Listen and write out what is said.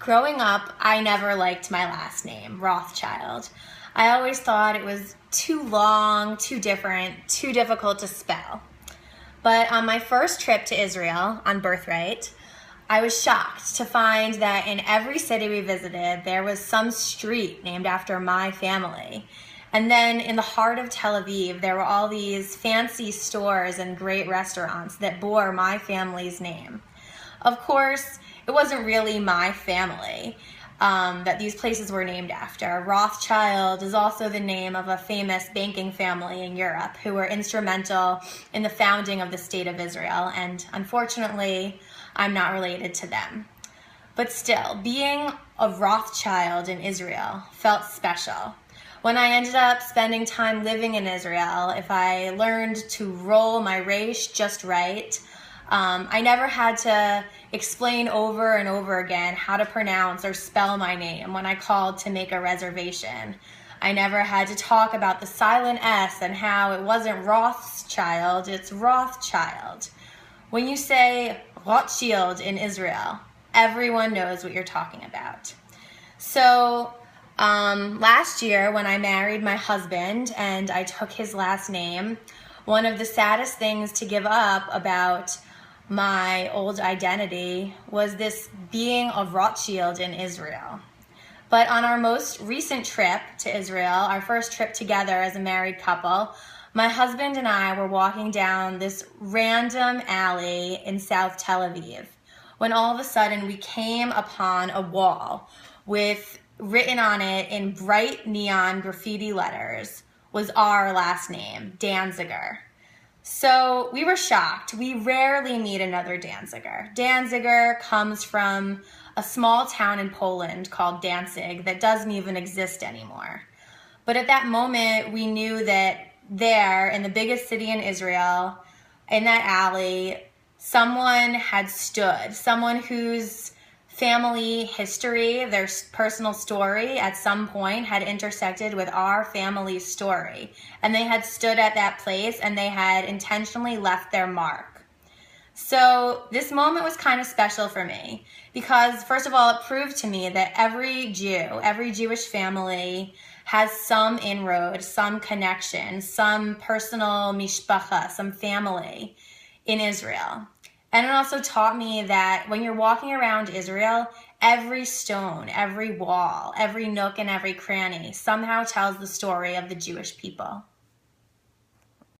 Growing up, I never liked my last name, Rothschild. I always thought it was too long, too different, too difficult to spell. But on my first trip to Israel on Birthright, I was shocked to find that in every city we visited, there was some street named after my family. And then in the heart of Tel Aviv, there were all these fancy stores and great restaurants that bore my family's name. Of course, it wasn't really my family that these places were named after. Rothschild is also the name of a famous banking family in Europe who were instrumental in the founding of the State of Israel, and unfortunately, I'm not related to them. But still, being a Rothschild in Israel felt special. When I ended up spending time living in Israel, if I learned to roll my resh just right, I never had to explain over and over again how to pronounce or spell my name when I called to make a reservation. I never had to talk about the silent S and how it wasn't Rothschild, it's Rothschild. When you say Rothschild in Israel, everyone knows what you're talking about. So last year when I married my husband and I took his last name, one of the saddest things to give up about my old identity was this being a Rothschild in Israel. But on our most recent trip to Israel, our first trip together as a married couple, my husband and I were walking down this random alley in South Tel Aviv when all of a sudden we came upon a wall with written on it in bright neon graffiti letters was our last name, Danziger. So we were shocked. We rarely meet another Danziger. Danziger comes from a small town in Poland called Danzig that doesn't even exist anymore. But at that moment, we knew that there, in the biggest city in Israel, in that alley, someone had stood, someone whose family history, their personal story at some point had intersected with our family's story. And they had stood at that place and they had intentionally left their mark. So this moment was kind of special for me because, first of all, it proved to me that every Jew, every Jewish family has some inroad, some connection, some personal mishpacha, some family in Israel. And it also taught me that when you're walking around Israel, every stone, every wall, every nook and every cranny somehow tells the story of the Jewish people.